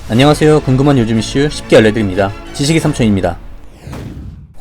안녕하세요. 궁금한 요즘 이슈 쉽게 알려드립니다. 지식이 삼촌입니다.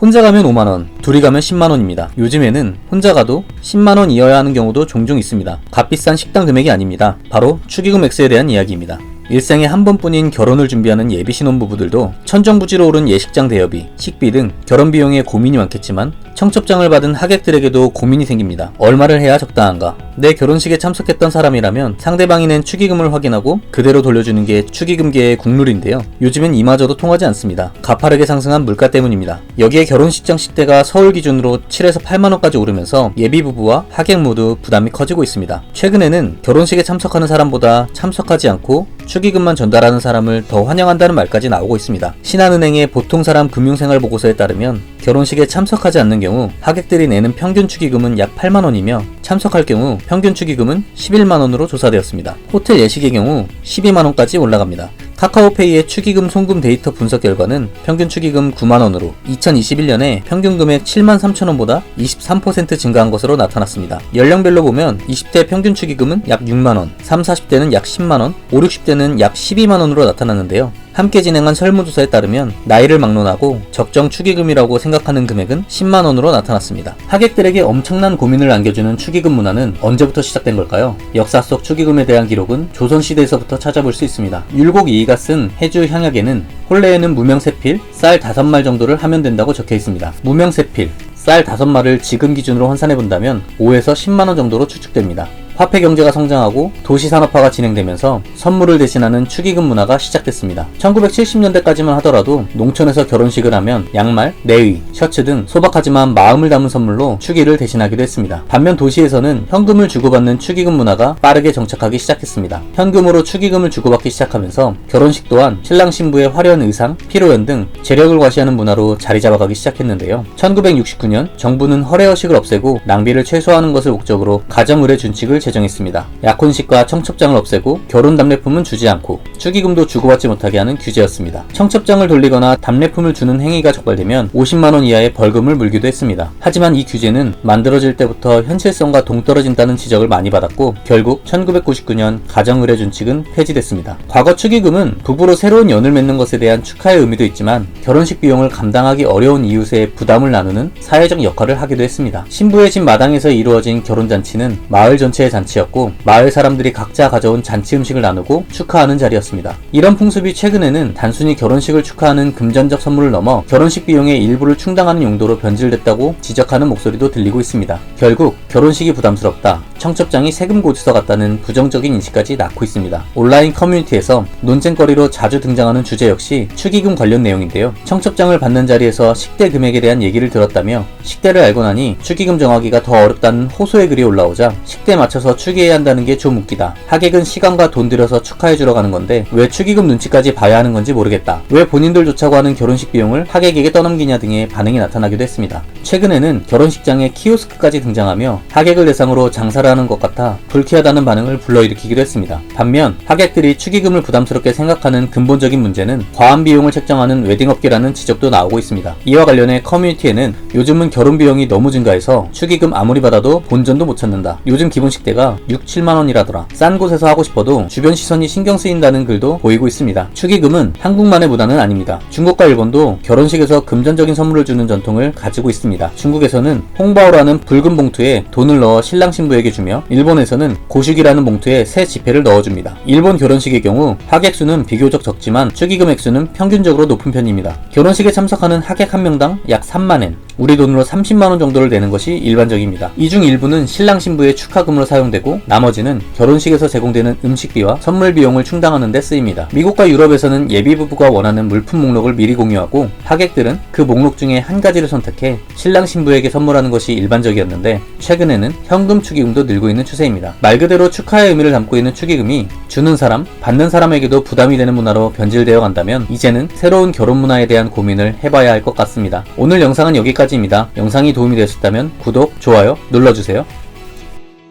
혼자 가면 5만원, 둘이 가면 10만원입니다. 요즘에는 혼자 가도 10만원 이어야 하는 경우도 종종 있습니다. 값비싼 식당 금액이 아닙니다. 바로 축의금 액수에 대한 이야기입니다. 일생에 한 번뿐인 결혼을 준비하는 예비 신혼부부들도 천정부지로 오른 예식장 대여비, 식비 등 결혼 비용에 고민이 많겠지만 청첩장을 받은 하객들에게도 고민이 생깁니다. 얼마를 해야 적당한가? 내 결혼식에 참석했던 사람이라면 상대방이 낸 축의금을 확인하고 그대로 돌려주는 게 축의금계의 국룰인데요. 요즘엔 이마저도 통하지 않습니다. 가파르게 상승한 물가 때문입니다. 여기에 결혼식장 식대가 서울 기준으로 7에서 8만원까지 오르면서 예비부부와 하객 모두 부담이 커지고 있습니다. 최근에는 결혼식에 참석하는 사람보다 참석하지 않고 축의금만 전달하는 사람을 더 환영한다는 말까지 나오고 있습니다. 신한은행의 보통사람 금융생활보고서에 따르면 결혼식에 참석하지 않는 경우 하객들이 내는 평균 축의금은 약 8만원이며 참석할 경우 평균 축의금은 11만원으로 조사되었습니다. 호텔 예식의 경우 12만원까지 올라갑니다. 카카오페이의 축의금 송금 데이터 분석 결과는 평균 축의금 9만원으로 2021년에 평균 금액 7만 3천원보다 23% 증가한 것으로 나타났습니다. 연령별로 보면 20대 평균 축의금은 약 6만원, 30, 40대는 약 10만원, 50, 60대는 약 12만원으로 나타났는데요. 함께 진행한 설문조사에 따르면 나이를 막론하고 적정 축의금이라고 생각하는 금액은 10만원으로 나타났습니다. 하객들에게 엄청난 고민을 안겨주는 축의금 문화는 언제부터 시작된 걸까요? 역사 속 축의금에 대한 기록은 조선시대에서부터 찾아볼 수 있습니다. 율곡 이이가 쓴 해주 향약에는 혼례에는 무명세필, 쌀 5말 정도를 하면 된다고 적혀 있습니다. 무명세필, 쌀 5말을 지금 기준으로 환산해본다면 5에서 10만원 정도로 추측됩니다. 화폐 경제가 성장하고 도시 산업화가 진행되면서 선물을 대신하는 축의금 문화가 시작됐습니다. 1970년대까지만 하더라도 농촌에서 결혼식을 하면 양말, 내의, 셔츠 등 소박하지만 마음을 담은 선물로 축의를 대신하기도 했습니다. 반면 도시에서는 현금을 주고받는 축의금 문화가 빠르게 정착하기 시작했습니다. 현금으로 축의금을 주고받기 시작하면서 결혼식 또한 신랑 신부의 화려한 의상, 피로연 등 재력을 과시하는 문화로 자리 잡아가기 시작했는데요. 1969년 정부는 허례허식을 없애고 낭비를 최소화하는 것을 목적으로 가정의례 준칙을 제정했습니다. 약혼식과 청첩장을 없애고 결혼 답례품은 주지 않고 축의금도 주고받지 못하게 하는 규제였습니다. 청첩장을 돌리거나 답례품을 주는 행위가 적발되면 50만원 이하의 벌금을 물기도 했습니다. 하지만 이 규제는 만들어질 때부터 현실성과 동떨어진다는 지적을 많이 받았고 결국 1999년 가정의례 준칙은 폐지됐습니다. 과거 축의금은 부부로 새로운 연을 맺는 것에 대한 축하의 의미도 있지만 결혼식 비용을 감당하기 어려운 이웃의 부담을 나누는 사회적 역할을 하기도 했습니다. 신부의 집 마당에서 이루어진 결혼잔치는 마을 전체의 잔치였고 마을 사람들이 각자 가져온 잔치 음식을 나누고 축하하는 자리였습니다. 이런 풍습이 최근에는 단순히 결혼식을 축하하는 금전적 선물을 넘어 결혼식 비용의 일부를 충당하는 용도로 변질됐다고 지적하는 목소리도 들리고 있습니다. 결국 결혼식이 부담스럽다, 청첩장이 세금 고지서 같다는 부정적인 인식까지 낳고 있습니다. 온라인 커뮤니티에서 논쟁거리로 자주 등장하는 주제 역시 축의금 관련 내용인데요. 청첩장을 받는 자리에서 식대 금액에 대한 얘기를 들었다며 식대를 알고 나니 축의금 정하기가 더 어렵다는 호소의 글이 올라오자 식대에 맞춰서 축의해야 한다는 게 좀 웃기다. 하객은 시간과 돈 들여서 축하해주러 가는 건데 왜 축의금 눈치까지 봐야 하는 건지 모르겠다. 왜 본인들조차고 하는 결혼식 비용을 하객에게 떠넘기냐 등의 반응이 나타나기도 했습니다. 최근에는 결혼식장에 키오스크까지 등장하며 하객을 대상으로 장사를 하는 것 같아 불쾌하다는 반응을 불러일으키기도 했습니다. 반면 하객들이 축의금을 부담스럽게 생각하는 근본적인 문제는 과한 비용을 책정하는 웨딩업계라는 지적도 나오고 있습니다. 이와 관련해 커뮤니티에는 요즘은 결혼 비용이 너무 증가해서 축의금 아무리 받아도 본전도 못 찾는다. 요즘 기본 식대가 6, 7만원이라더라. 싼 곳에서 하고 싶어도 주변 시선이 신경 쓰인다는 글도 보이고 있습니다. 축의금은 한국만의 문화는 아닙니다. 중국과 일본도 결혼식에서 금전적인 선물을 주는 전통을 가지고 있습니다. 중국에서는 홍바오라는 붉은 봉투에 돈을 넣어 신랑 신부에게 주며 일본에서는 고슈기라는 봉투에 새 지폐를 넣어줍니다. 일본 결혼식의 경우 하객 수는 비교적 적지만 축의금 액수는 평균적으로 높은 편입니다. 결혼식에 참석하는 하객 한 명당 약 3만엔, 우리 돈으로 30만원 정도를 내는 것이 일반적입니다. 이 중 일부는 신랑 신부의 축하금으로 사용되고 나머지는 결혼식에서 제공되는 음식비와 선물 비용을 충당하는 데 쓰입니다. 미국과 유럽에서는 예비부부가 원하는 물품 목록을 미리 공유하고 하객들은 그 목록 중에 한 가지를 선택해 신랑 신부에게 선물하는 것이 일반적이었는데 최근에는 현금 축의금도 늘고 있는 추세입니다. 말 그대로 축하의 의미를 담고 있는 축의금이 주는 사람, 받는 사람에게도 부담이 되는 문화로 변질되어 간다면 이제는 새로운 결혼 문화에 대한 고민을 해봐야 할 것 같습니다. 오늘 영상은 여기까지입니다. 영상이 도움이 되셨다면 구독, 좋아요 눌러주세요.